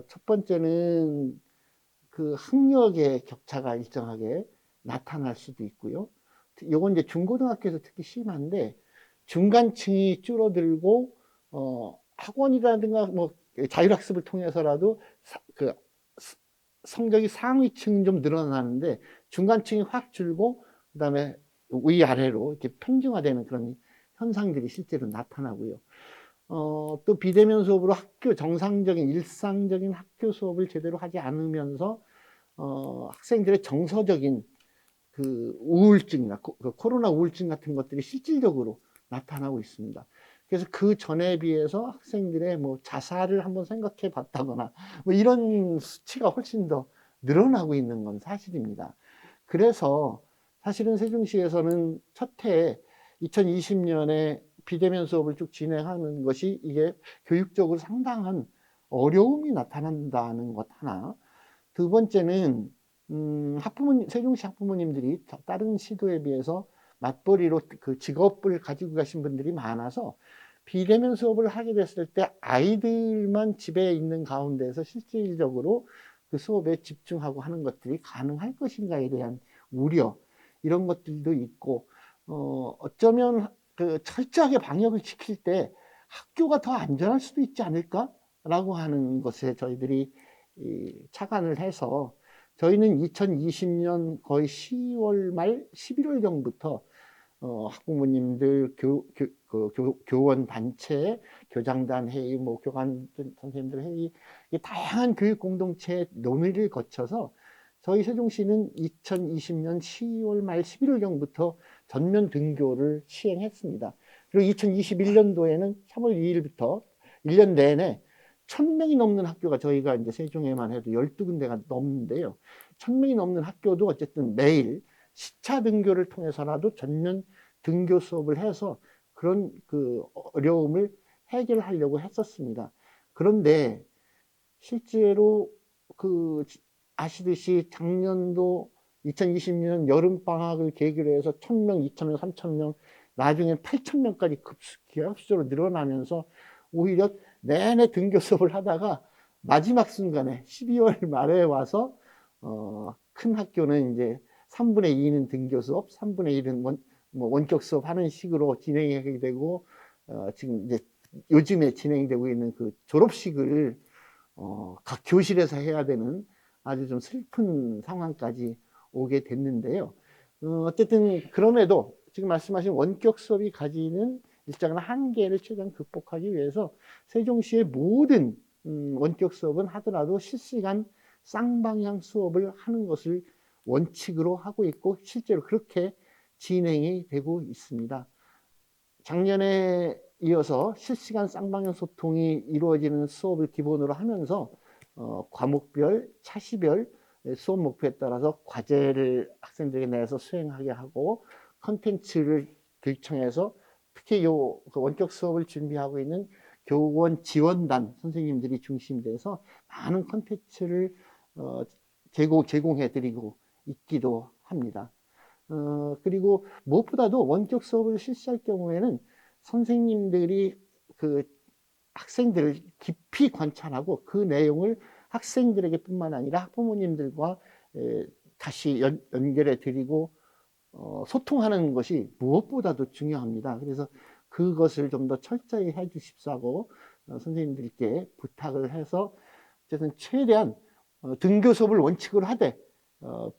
첫 번째는 그 학력의 격차가 일정하게 나타날 수도 있고요. 요건 이제 중고등학교에서 특히 심한데 중간층이 줄어들고 학원이라든가 뭐 자율학습을 통해서라도 성적이 상위층 좀 늘어나는데 중간층이 확 줄고 그다음에 위아래로 이렇게 평준화되는 그런 현상들이 실제로 나타나고요. 또 비대면 수업으로 정상적인 일상적인 학교 수업을 제대로 하지 않으면서 학생들의 정서적인 그 우울증이나 코로나 우울증 같은 것들이 실질적으로 나타나고 있습니다. 그래서 그 전에 비해서 학생들의 뭐 자살을 한번 생각해 봤다거나 뭐 이런 수치가 훨씬 더 늘어나고 있는 건 사실입니다. 그래서 사실은 세종시에서는 첫 해에 2020년에 비대면 수업을 쭉 진행하는 것이 이게 교육적으로 상당한 어려움이 나타난다는 것 하나. 두 번째는 세종시 학부모님들이 다른 시도에 비해서 맞벌이로 그 직업을 가지고 가신 분들이 많아서 비대면 수업을 하게 됐을 때 아이들만 집에 있는 가운데서 실질적으로 그 수업에 집중하고 하는 것들이 가능할 것인가에 대한 우려, 이런 것들도 있고, 어쩌면 그 철저하게 방역을 지킬 때 학교가 더 안전할 수도 있지 않을까라고 하는 것에 저희들이 착안을 해서 저희는 2020년 거의 10월 말 11월경부터 학부모님들, 교원 단체, 교장단 회의, 뭐 교관 선생님들 회의, 다양한 교육 공동체 논의를 거쳐서 저희 세종시는 2020년 10월 말 11월경부터 전면 등교를 시행했습니다. 그리고 2021년도에는 3월 2일부터 1년 내내 1000명이 넘는 학교가 저희가 이제 세종에만 해도 12군데가 넘는데요. 1000명이 넘는 학교도 어쨌든 매일 시차 등교를 통해서라도 전면 등교 수업을 해서 그런 그 어려움을 해결하려고 했었습니다. 그런데 실제로 그 아시듯이 작년도 2020년 여름방학을 계기로 해서 1000명, 2000명, 3000명, 나중에 8000명까지 기하급수적으로 늘어나면서 오히려 내내 등교 수업을 하다가 마지막 순간에 12월 말에 와서 큰 학교는 이제 3분의 2는 등교 수업, 3분의 1은 뭐 원격 수업 하는 식으로 진행하게 되고, 지금 이제 요즘에 진행되고 있는 그 졸업식을 각 교실에서 해야 되는 아주 좀 슬픈 상황까지 오게 됐는데요. 어쨌든 그럼에도 지금 말씀하신 원격 수업이 가지는 일정한 한계를 최대한 극복하기 위해서 세종시의 모든 원격 수업은 하더라도 실시간 쌍방향 수업을 하는 것을 원칙으로 하고 있고 실제로 그렇게 진행이 되고 있습니다. 작년에 이어서 실시간 쌍방향 소통이 이루어지는 수업을 기본으로 하면서 과목별, 차시별 수업 목표에 따라서 과제를 학생들에게 내서 수행하게 하고 컨텐츠를 결정해서 특히 그 원격 수업을 준비하고 있는 교원 지원단 선생님들이 중심이 돼서 많은 컨텐츠를 제공해 드리고 있기도 합니다. 그리고 무엇보다도 원격 수업을 실시할 경우에는 선생님들이 그 학생들을 깊이 관찰하고 그 내용을 학생들에게 뿐만 아니라 학부모님들과 다시 연결해 드리고 소통하는 것이 무엇보다도 중요합니다. 그래서 그것을 좀 더 철저히 해 주십사 하고 선생님들께 부탁을 해서 어쨌든 최대한 등교 수업을 원칙으로 하되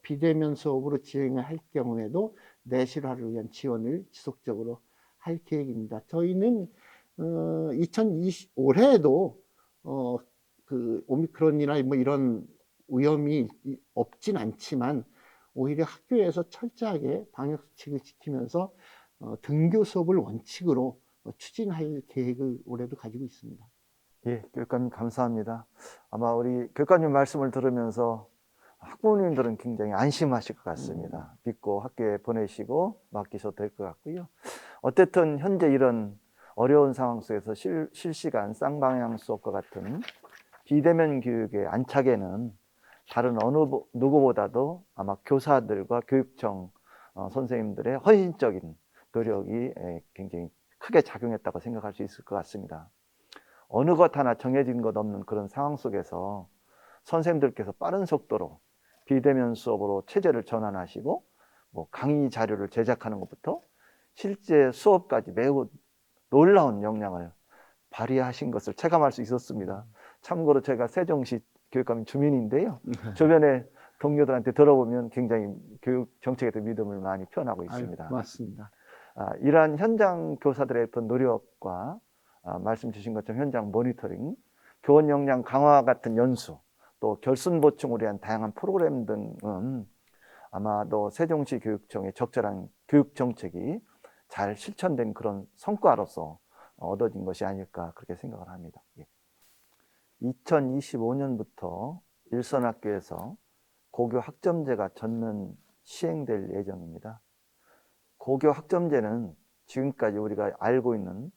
비대면 수업으로 진행을 할 경우에도 내실화를 위한 지원을 지속적으로 할 계획입니다. 저희는 2020 올해에도 그 오미크론이나 뭐 이런 위험이 없진 않지만 오히려 학교에서 철저하게 방역 수칙을 지키면서 등교 수업을 원칙으로 추진할 계획을 올해도 가지고 있습니다. 예, 교육감님 감사합니다. 아마 우리 교육감님 말씀을 들으면서 학부모님들은 굉장히 안심하실 것 같습니다. 믿고 학교에 보내시고 맡기셔도 될 것 같고요. 어쨌든 현재 이런 어려운 상황 속에서 실시간 쌍방향 수업과 같은 비대면 교육의 안착에는 다른 어느 누구보다도 아마 교사들과 교육청 선생님들의 헌신적인 노력이 굉장히 크게 작용했다고 생각할 수 있을 것 같습니다. 어느 것 하나 정해진 것 없는 그런 상황 속에서 선생님들께서 빠른 속도로 비대면 수업으로 체제를 전환하시고 뭐 강의 자료를 제작하는 것부터 실제 수업까지 매우 놀라운 역량을 발휘하신 것을 체감할 수 있었습니다. 참고로 제가 세종시 교육감 주민인데요. 주변에 동료들한테 들어보면 굉장히 교육 정책에 대한 믿음을 많이 표현하고 있습니다. 맞습니다. 이러한 현장 교사들의 어떤 노력과 말씀 주신 것처럼 현장 모니터링, 교원 역량 강화 같은 연수, 또 결손 보충을 위한 다양한 프로그램 등은 아마도 세종시 교육청의 적절한 교육 정책이 잘 실천된 그런 성과로서 얻어진 것이 아닐까 그렇게 생각을 합니다. 2025년부터 일선학교에서 고교 학점제가 전면 시행될 예정입니다. 고교 학점제는 지금까지 우리가 알고 있는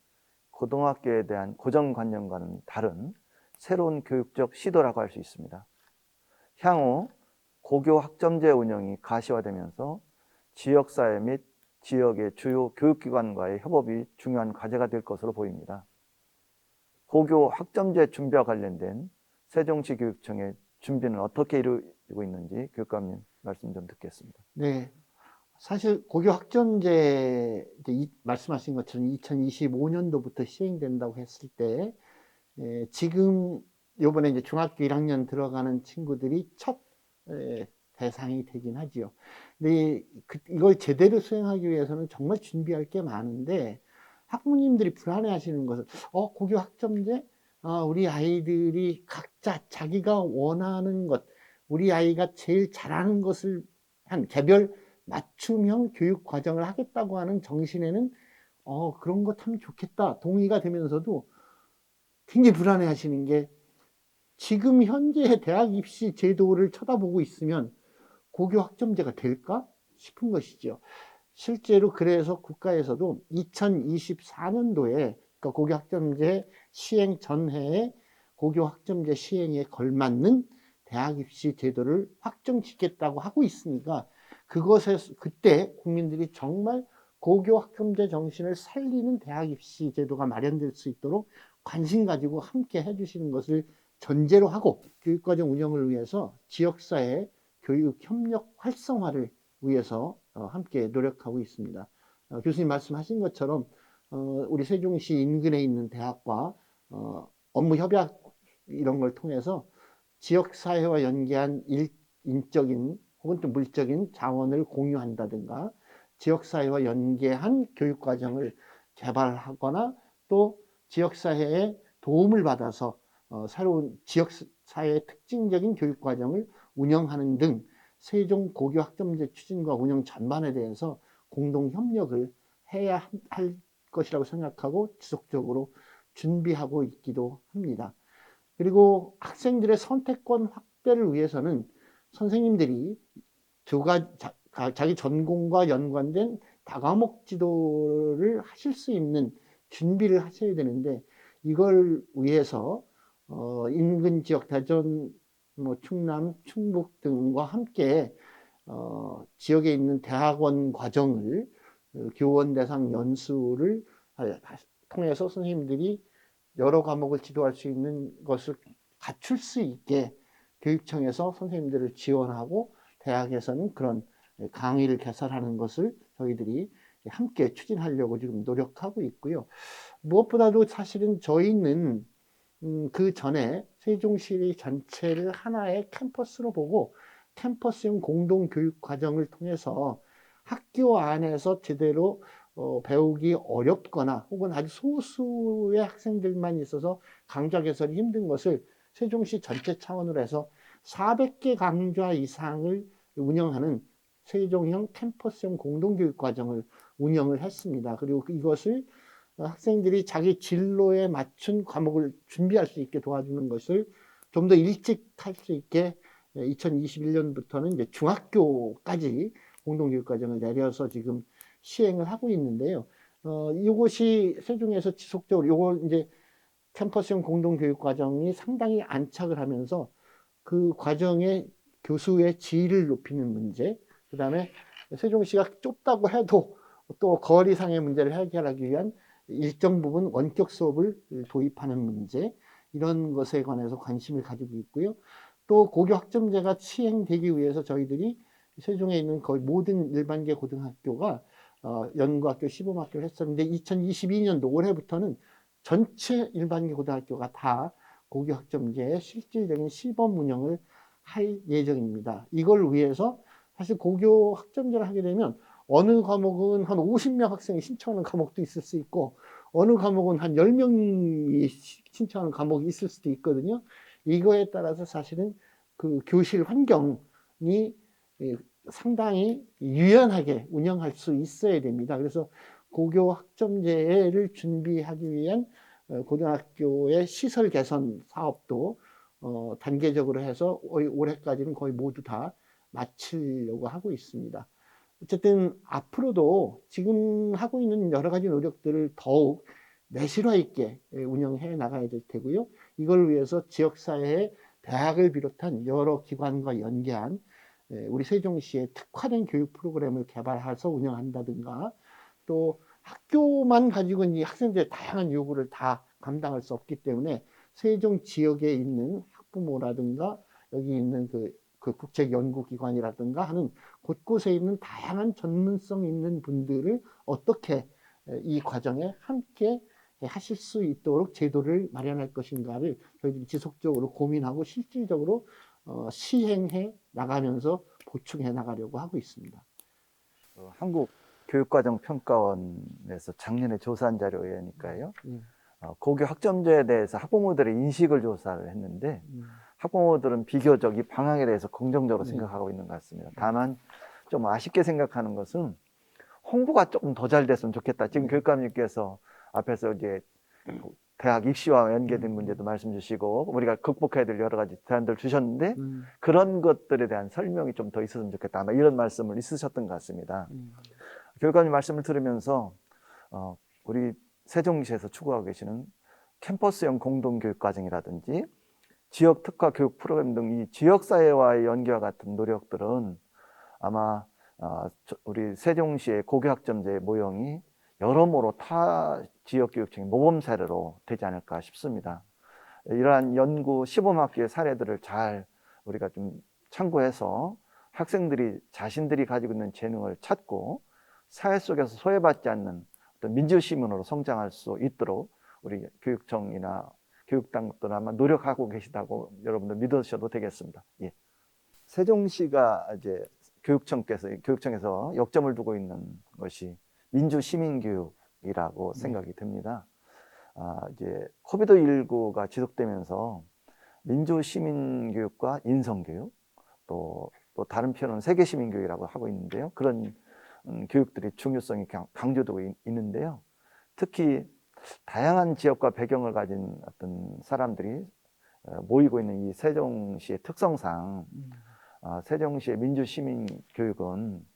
고등학교에 대한 고정관념과는 다른 새로운 교육적 시도라고 할 수 있습니다. 향후 고교 학점제 운영이 가시화되면서 지역사회 및 지역의 주요 교육기관과의 협업이 중요한 과제가 될 것으로 보입니다. 고교 학점제 준비와 관련된 세종시 교육청의 준비는 어떻게 이루어지고 있는지 교육감님 말씀 좀 듣겠습니다. 네. 사실 고교 학점제 말씀하신 것처럼 2025년도부터 시행된다고 했을 때 지금 요번에 이제 중학교 1학년 들어가는 친구들이 첫 대상이 되긴 하지요. 근데 이걸 제대로 수행하기 위해서는 정말 준비할 게 많은데 학부모님들이 불안해하시는 것은 고교 학점제 우리 아이들이 각자 자기가 원하는 것, 우리 아이가 제일 잘하는 것을 한 개별 맞춤형 교육 과정을 하겠다고 하는 정신에는 그런 것 하면 좋겠다 동의가 되면서도 굉장히 불안해 하시는 게 지금 현재의 대학 입시 제도를 쳐다보고 있으면 고교 학점제가 될까 싶은 것이죠. 실제로 그래서 국가에서도 2024년도에 그러니까 고교 학점제 시행 전해에 고교 학점제 시행에 걸맞는 대학 입시 제도를 확정짓겠다고 하고 있으니까 그것에서 그때 국민들이 정말 고교 학점제 정신을 살리는 대학 입시 제도가 마련될 수 있도록 관심 가지고 함께 해주시는 것을 전제로 하고 교육과정 운영을 위해서 지역사회 교육 협력 활성화를 위해서 함께 노력하고 있습니다. 교수님 말씀하신 것처럼 우리 세종시 인근에 있는 대학과 업무 협약 이런 걸 통해서 지역사회와 연계한 인적인 혹은 또 물적인 자원을 공유한다든가 지역사회와 연계한 교육과정을 개발하거나 또 지역사회의 도움을 받아서 새로운 지역사회의 특징적인 교육과정을 운영하는 등 세종 고교 학점제 추진과 운영 전반에 대해서 공동 협력을 해야 할 것이라고 생각하고 지속적으로 준비하고 있기도 합니다. 그리고 학생들의 선택권 확대를 위해서는 선생님들이 자기 전공과 연관된 다과목 지도를 하실 수 있는 준비를 하셔야 되는데 이걸 위해서 인근 지역 대전, 충남, 충북 등과 함께 지역에 있는 대학원 과정을 교원 대상 연수를 통해서 선생님들이 여러 과목을 지도할 수 있는 것을 갖출 수 있게 교육청에서 선생님들을 지원하고 대학에서는 그런 강의를 개설하는 것을 저희들이 함께 추진하려고 지금 노력하고 있고요. 무엇보다도 사실은 저희는 그 전에 세종시 전체를 하나의 캠퍼스로 보고 캠퍼스형 공동교육 과정을 통해서 학교 안에서 제대로 배우기 어렵거나 혹은 아주 소수의 학생들만 있어서 강좌 개설이 힘든 것을 세종시 전체 차원으로 해서 400개 강좌 이상을 운영하는 세종형 캠퍼스형 공동교육 과정을 운영을 했습니다. 그리고 이것을 학생들이 자기 진로에 맞춘 과목을 준비할 수 있게 도와주는 것을 좀 더 일찍 할 수 있게 2021년부터는 이제 중학교까지 공동교육 과정을 내려서 지금 시행을 하고 있는데요. 이것이 세종에서 지속적으로 요거 이제 캠퍼스형 공동교육 과정이 상당히 안착을 하면서 그 과정의 교수의 지위를 높이는 문제, 그 다음에 세종시가 좁다고 해도 또 거리상의 문제를 해결하기 위한 일정 부분 원격 수업을 도입하는 문제, 이런 것에 관해서 관심을 가지고 있고요. 또 고교 학점제가 시행되기 위해서 저희들이 세종에 있는 거의 모든 일반계 고등학교가 연구학교, 시범학교를 했었는데 2022년도 올해부터는 전체 일반계 고등학교가 다 고교 학점제의 실질적인 시범 운영을 할 예정입니다. 이걸 위해서 사실 고교 학점제를 하게 되면 어느 과목은 한 50명 학생이 신청하는 과목도 있을 수 있고 어느 과목은 한 10명이 신청하는 과목이 있을 수도 있거든요. 이거에 따라서 사실은 그 교실 환경이 상당히 유연하게 운영할 수 있어야 됩니다. 그래서 고교 학점제를 준비하기 위한 고등학교의 시설 개선 사업도 단계적으로 해서 올해까지는 거의 모두 다 마치려고 하고 있습니다. 어쨌든 앞으로도 지금 하고 있는 여러 가지 노력들을 더욱 내실화 있게 운영해 나가야 될 테고요. 이걸 위해서 지역사회의 대학을 비롯한 여러 기관과 연계한 우리 세종시의 특화된 교육 프로그램을 개발해서 운영한다든가 또 학교만 가지고 이 학생들의 다양한 요구를 다 감당할 수 없기 때문에 세종 지역에 있는 학부모라든가 여기 있는 그 국책연구기관이라든가 하는 곳곳에 있는 다양한 전문성 있는 분들을 어떻게 이 과정에 함께 하실 수 있도록 제도를 마련할 것인가를 저희들이 지속적으로 고민하고 실질적으로 시행해 나가면서 보충해 나가려고 하고 있습니다. 한국교육과정평가원에서 작년에 조사한 자료에 의하니까요. 고교 학점제에 대해서 학부모들의 인식을 조사를 했는데 학부모들은 비교적 이 방향에 대해서 긍정적으로 생각하고 있는 것 같습니다. 다만 좀 아쉽게 생각하는 것은 홍보가 조금 더 잘 됐으면 좋겠다. 지금 교육감님께서 앞에서 이제 대학 입시와 연계된 문제도 말씀 주시고 우리가 극복해야 될 여러 가지 대안들 주셨는데 그런 것들에 대한 설명이 좀 더 있었으면 좋겠다. 아마 이런 말씀을 있으셨던 것 같습니다. 교육감님 말씀을 들으면서 우리 세종시에서 추구하고 계시는 캠퍼스형 공동교육과정이라든지 지역 특화 교육 프로그램 등 이 지역사회와의 연계와 같은 노력들은 아마 우리 세종시의 고교학점제 모형이 여러모로 타 지역교육청의 모범 사례로 되지 않을까 싶습니다. 이러한 연구 시범학교의 사례들을 잘 우리가 좀 참고해서 학생들이 자신들이 가지고 있는 재능을 찾고 사회 속에서 소외받지 않는 어떤 민주시민으로 성장할 수 있도록 우리 교육청이나 교육당국들 아마 노력하고 계시다고 여러분들 믿으셔도 되겠습니다. 예. 세종시가 이제 교육청에서 역점을 두고 있는 것이 민주시민교육이라고 생각이 듭니다. 이제 코비드19가 지속되면서 민주시민교육과 인성교육, 또 다른 표현은 세계시민교육이라고 하고 있는데요. 그런 교육들이 중요성이 강조되고 있는데요. 특히 다양한 지역과 배경을 가진 어떤 사람들이 모이고 있는 이 세종시의 특성상 세종시의 민주시민교육은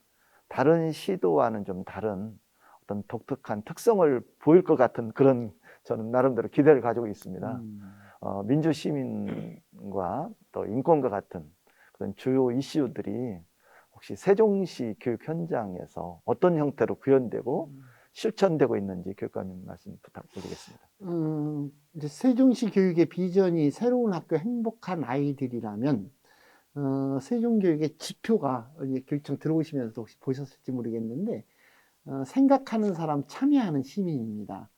다른 시도와는 좀 다른 어떤 독특한 특성을 보일 것 같은 그런 저는 나름대로 기대를 가지고 있습니다. 민주시민과 또 인권과 같은 그런 주요 이슈들이 혹시 세종시 교육 현장에서 어떤 형태로 구현되고 실천되고 있는지 교육감님 말씀 부탁드리겠습니다. 이제 세종시 교육의 비전이 새로운 학교 행복한 아이들이라면 세종교육의 지표가 교육청 들어오시면서 혹시 보셨을지 모르겠는데 생각하는 사람, 참여하는 시민입니다.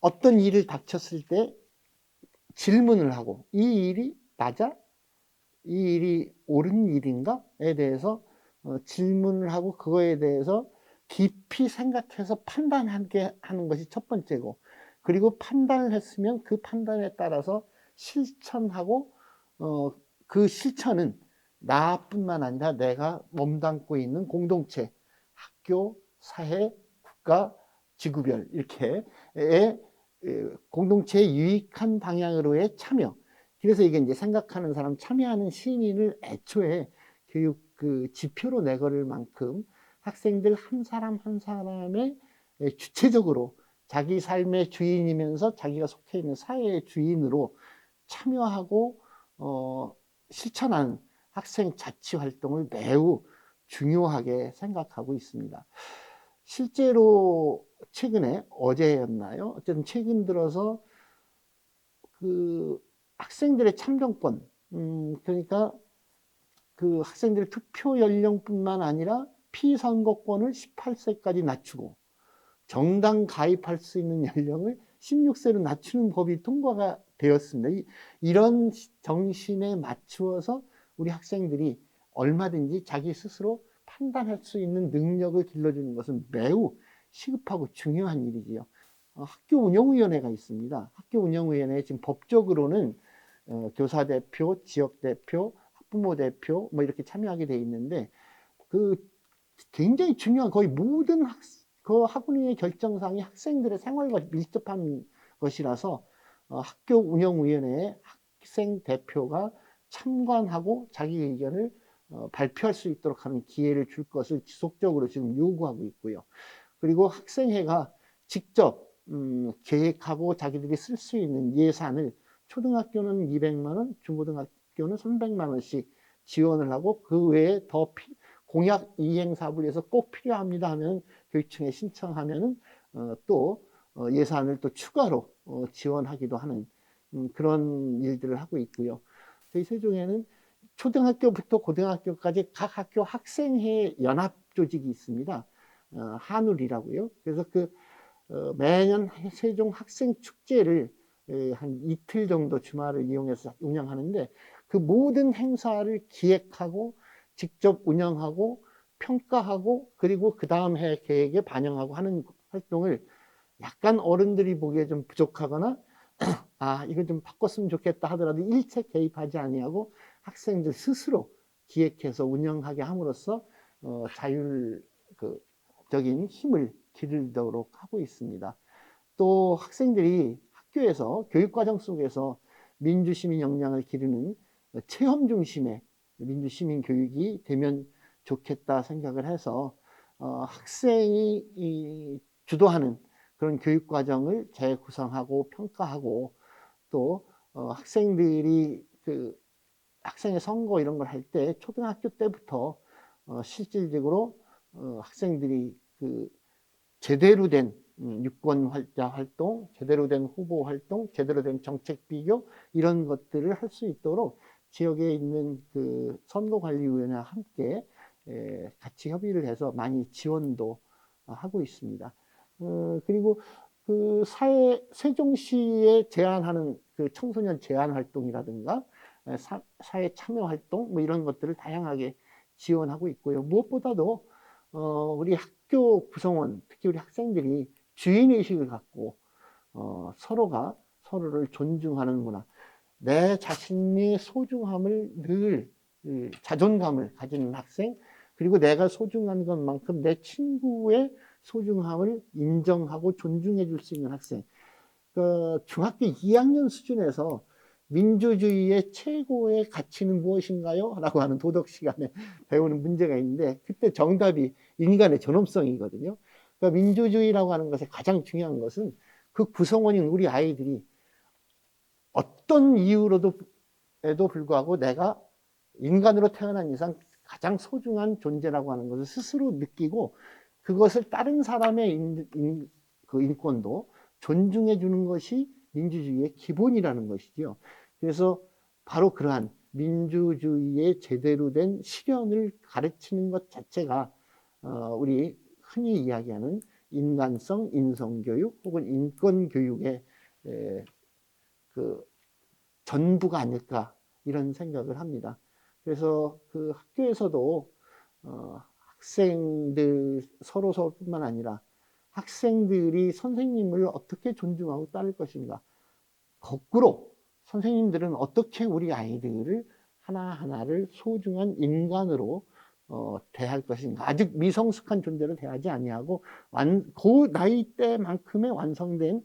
어떤 일을 닥쳤을 때 질문을 하고 이 일이 맞아? 이 일이 옳은 일인가?에 대해서 질문을 하고 그거에 대해서 깊이 생각해서 판단하게 하는 것이 첫 번째고, 그리고 판단을 했으면 그 판단에 따라서 실천하고 그 실천은 나뿐만 아니라 내가 몸담고 있는 공동체, 학교, 사회, 국가, 지구별 이렇게 공동체에 유익한 방향으로의 참여. 그래서 이게 이제 생각하는 사람, 참여하는 시민을 애초에 교육 그 지표로 내걸을 만큼 학생들 한 사람 한 사람의 주체적으로 자기 삶의 주인이면서 자기가 속해 있는 사회의 주인으로 참여하고 실천하는 학생 자치 활동을 매우 중요하게 생각하고 있습니다. 실제로 최근에 어제였나요? 어쨌든 최근 들어서 그 학생들의 참정권, 그러니까 그 학생들의 투표 연령뿐만 아니라 피선거권을 18세까지 낮추고 정당 가입할 수 있는 연령을 16세로 낮추는 법이 통과가 되었습니다. 이런 정신에 맞추어서 우리 학생들이 얼마든지 자기 스스로 판단할 수 있는 능력을 길러주는 것은 매우 시급하고 중요한 일이지요. 학교운영위원회가 있습니다. 학교운영위원회 지금 법적으로는 교사대표, 지역대표, 학부모대표 뭐 이렇게 참여하게 돼 있는데 그 굉장히 중요한 거의 모든 그 학원의 결정상이 학생들의 생활과 밀접한 것이라서 학교운영위원회에 학생 대표가 참관하고 자기 의견을 발표할 수 있도록 하는 기회를 줄 것을 지속적으로 지금 요구하고 있고요. 그리고 학생회가 직접 계획하고 자기들이 쓸 수 있는 예산을 초등학교는 200만 원, 중고등학교는 300만 원씩 지원을 하고 그 외에 더 공약 이행사업을 위해서 꼭 필요합니다 하면 교육청에 신청하면은 또 예산을 또 추가로 지원하기도 하는 그런 일들을 하고 있고요. 저희 세종에는 초등학교부터 고등학교까지 각 학교 학생회 연합 조직이 있습니다. 한울이라고요. 그래서 매년 세종 학생 축제를 한 이틀 정도 주말을 이용해서 운영하는데 그 모든 행사를 기획하고 직접 운영하고 평가하고 그리고 그 다음 해 계획에 반영하고 하는 활동을 약간 어른들이 보기에 좀 부족하거나 이거 좀 바꿨으면 좋겠다 하더라도 일체 개입하지 아니하고 학생들 스스로 기획해서 운영하게 함으로써 자율적인 힘을 기르도록 하고 있습니다. 또 학생들이 학교에서 교육과정 속에서 민주시민 역량을 기르는 체험 중심의 민주시민 교육이 되면 좋겠다 생각을 해서 학생이 주도하는 그런 교육과정을 재구성하고 평가하고 또 학생들이 학생의 선거 이런 걸 할 때 초등학교 때부터 실질적으로 학생들이 제대로 된 유권자 활동, 제대로 된 후보 활동, 제대로 된 정책 비교 이런 것들을 할 수 있도록 지역에 있는 선거관리위원회와 함께 같이 협의를 해서 많이 지원도 하고 있습니다. 그리고 그 세종시에 제안하는 그 청소년 제안 활동이라든가 사회 참여 활동 뭐 이런 것들을 다양하게 지원하고 있고요. 무엇보다도 우리 학교 구성원, 특히 우리 학생들이 주인의식을 갖고 서로가 서로를 존중하는 문화, 내 자신의 소중함을 늘 자존감을 가지는 학생, 그리고 내가 소중한 것만큼 내 친구의 소중함을 인정하고 존중해 줄 수 있는 학생. 그 중학교 2학년 수준에서 민주주의의 최고의 가치는 무엇인가요? 라고 하는 도덕 시간에 배우는 문제가 있는데, 그때 정답이 인간의 존엄성이거든요. 그러니까 민주주의라고 하는 것의 가장 중요한 것은 그 구성원인 우리 아이들이 어떤 이유로도 에도 불구하고 내가 인간으로 태어난 이상 가장 소중한 존재라고 하는 것을 스스로 느끼고, 그것을 다른 사람의 그 인권도 존중해 주는 것이 민주주의의 기본이라는 것이죠. 그래서 바로 그러한 민주주의의 제대로 된 실현을 가르치는 것 자체가 우리 흔히 이야기하는 인간성, 인성교육 혹은 인권교육의 그 전부가 아닐까 이런 생각을 합니다. 그래서 그 학교에서도 학생들 서로뿐만 아니라 학생들이 선생님을 어떻게 존중하고 따를 것인가, 거꾸로 선생님들은 어떻게 우리 아이들을 하나하나를 소중한 인간으로 대할 것인가, 아직 미성숙한 존재로 대하지 아니하고 그 나이 때만큼의 완성된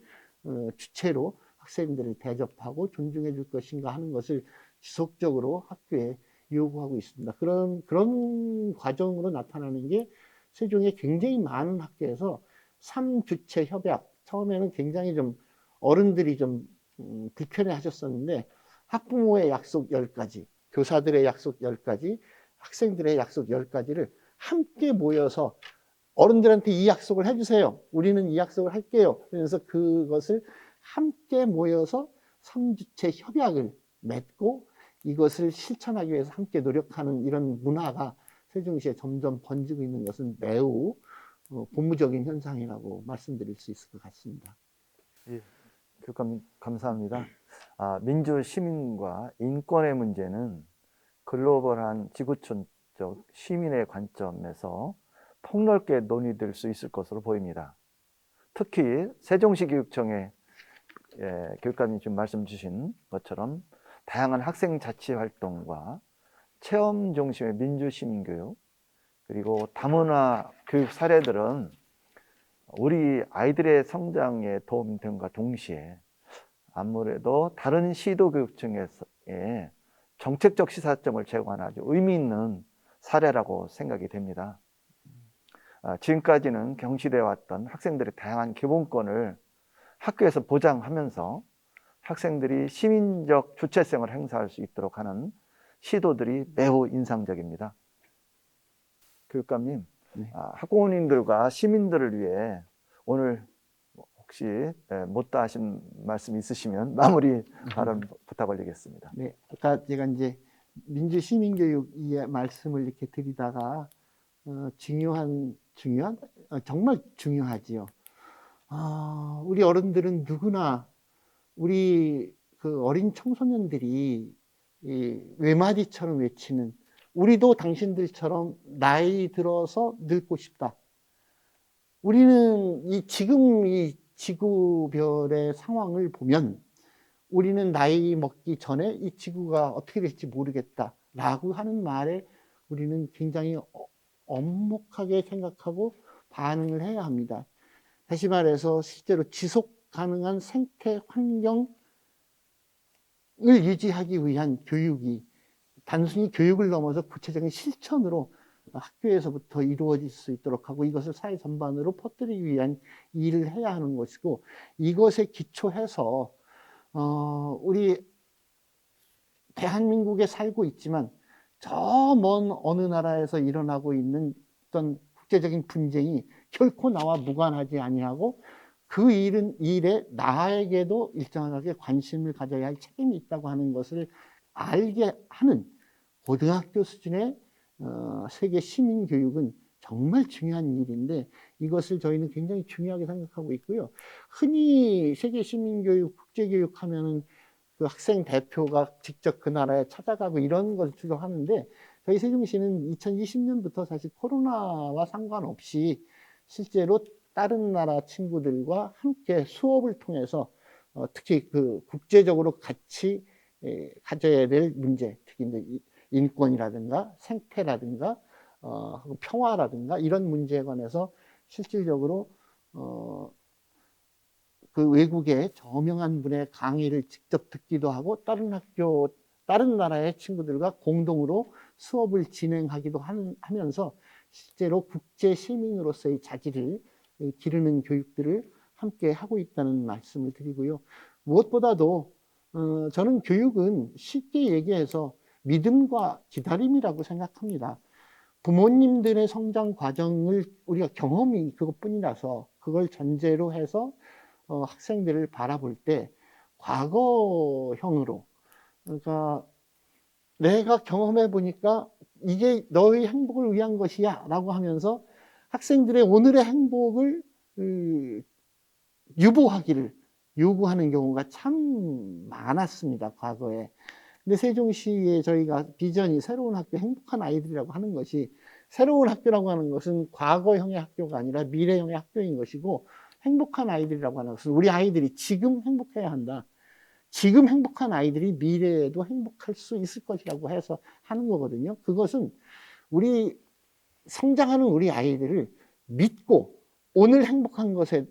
주체로 학생들을 대접하고 존중해 줄 것인가 하는 것을 지속적으로 학교에 요구하고 있습니다. 그런 과정으로 나타나는 게 세종의 굉장히 많은 학교에서 3주체 협약, 처음에는 굉장히 좀 어른들이 좀 불편해 하셨었는데, 학부모의 약속 10가지, 교사들의 약속 10가지, 학생들의 약속 10가지를 함께 모여서 어른들한테 이 약속을 해주세요. 우리는 이 약속을 할게요. 그래서 그것을 함께 모여서 3주체 협약을 맺고 이것을 실천하기 위해서 함께 노력하는 이런 문화가 세종시에 점점 번지고 있는 것은 매우 고무적인 현상이라고 말씀드릴 수 있을 것 같습니다. 예, 교육감 감사합니다. 민주 시민과 인권의 문제는 글로벌한 지구촌적 시민의 관점에서 폭넓게 논의될 수 있을 것으로 보입니다. 특히 세종시 교육청의 교육감이 지금 말씀 주신 것처럼 다양한 학생 자치 활동과 체험 중심의 민주 시민 교육, 그리고 다문화 교육 사례들은 우리 아이들의 성장에 도움이 됨과 동시에 아무래도 다른 시도 교육청의 정책적 시사점을 제공하는 아주 의미 있는 사례라고 생각이 됩니다. 지금까지는 경시되어 왔던 학생들의 다양한 기본권을 학교에서 보장하면서 학생들이 시민적 주체성을 행사할 수 있도록 하는 시도들이 매우 인상적입니다. 교육감님, 네. 학부모님들과 시민들을 위해 오늘 혹시 못다 하신 말씀 있으시면 마무리 발언 부탁 올리겠습니다. 네, 아까 제가 이제 민주 시민 교육 이 말씀을 이렇게 드리다가 정말 중요하지요. 우리 어른들은 누구나 우리 그 어린 청소년들이 이 외마디처럼 외치는, 우리도 당신들처럼 나이 들어서 늙고 싶다. 우리는 지금 이 지구별의 상황을 보면 우리는 나이 먹기 전에 이 지구가 어떻게 될지 모르겠다 라고 하는 말에 우리는 굉장히 엄혹하게 생각하고 반응을 해야 합니다. 다시 말해서 실제로 지속 가능한 생태 환경을 유지하기 위한 교육이 단순히 교육을 넘어서 구체적인 실천으로 학교에서부터 이루어질 수 있도록 하고 이것을 사회 전반으로 퍼뜨리기 위한 일을 해야 하는 것이고, 이것에 기초해서 우리 대한민국에 살고 있지만 저 먼 어느 나라에서 일어나고 있는 어떤 국제적인 분쟁이 결코 나와 무관하지 아니하고 그 일에 나에게도 일정하게 관심을 가져야 할 책임이 있다고 하는 것을 알게 하는 고등학교 수준의 세계 시민 교육은 정말 중요한 일인데 이것을 저희는 굉장히 중요하게 생각하고 있고요. 흔히 세계 시민 교육, 국제 교육 하면은 그 학생 대표가 직접 그 나라에 찾아가고 이런 것을 주도하는데 저희 세종시는 2020년부터 사실 코로나와 상관없이 실제로 다른 나라 친구들과 함께 수업을 통해서 특히 그 국제적으로 같이 가져야 될 문제, 특히 이제 인권이라든가 생태라든가 평화라든가 이런 문제에 관해서 실질적으로 그 외국의 저명한 분의 강의를 직접 듣기도 하고 다른 학교, 다른 나라의 친구들과 공동으로 수업을 진행하기도 하면서 실제로 국제 시민으로서의 자질을 기르는 교육들을 함께 하고 있다는 말씀을 드리고요. 무엇보다도 저는 교육은 쉽게 얘기해서 믿음과 기다림이라고 생각합니다. 부모님들의 성장 과정을 우리가 경험이 그것뿐이라서 그걸 전제로 해서 학생들을 바라볼 때 과거형으로, 그러니까 내가 경험해 보니까 이게 너의 행복을 위한 것이야 라고 하면서 학생들의 오늘의 행복을 유보하기를 요구하는 경우가 참 많았습니다, 과거에. 근데 세종시에 저희가 비전이 새로운 학교, 행복한 아이들이라고 하는 것이, 새로운 학교라고 하는 것은 과거형의 학교가 아니라 미래형의 학교인 것이고, 행복한 아이들이라고 하는 것은 우리 아이들이 지금 행복해야 한다. 지금 행복한 아이들이 미래에도 행복할 수 있을 것이라고 해서 하는 거거든요. 그것은 우리 성장하는 우리 아이들을 믿고 오늘 행복한 것에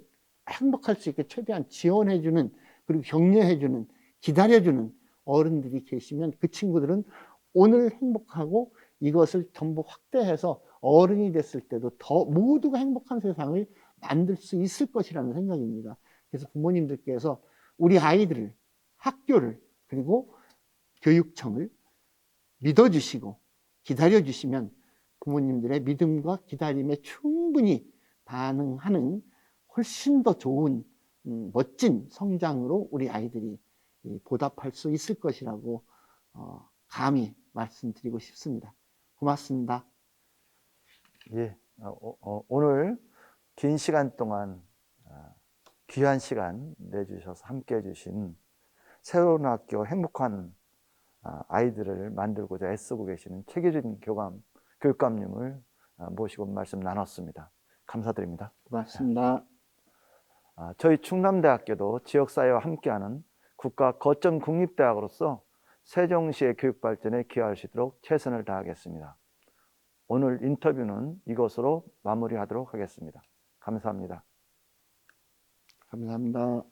행복할 수 있게 최대한 지원해주는, 그리고 격려해주는, 기다려주는 어른들이 계시면 그 친구들은 오늘 행복하고 이것을 전부 확대해서 어른이 됐을 때도 더 모두가 행복한 세상을 만들 수 있을 것이라는 생각입니다. 그래서 부모님들께서 우리 아이들을, 학교를, 그리고 교육청을 믿어주시고 기다려주시면 부모님들의 믿음과 기다림에 충분히 반응하는 훨씬 더 좋은 멋진 성장으로 우리 아이들이 보답할 수 있을 것이라고 감히 말씀드리고 싶습니다. 고맙습니다. 예, 오늘 긴 시간 동안 귀한 시간 내주셔서 함께 해주신 새로운 학교 행복한 아이들을 만들고자 애쓰고 계시는 최기준 교육감님을 모시고 말씀 나눴습니다. 감사드립니다. 고맙습니다. 저희 충남대학교도 지역사회와 함께하는 국가 거점 국립대학으로서 세종시의 교육 발전에 기여할 수 있도록 최선을 다하겠습니다. 오늘 인터뷰는 이것으로 마무리하도록 하겠습니다. 감사합니다. 감사합니다.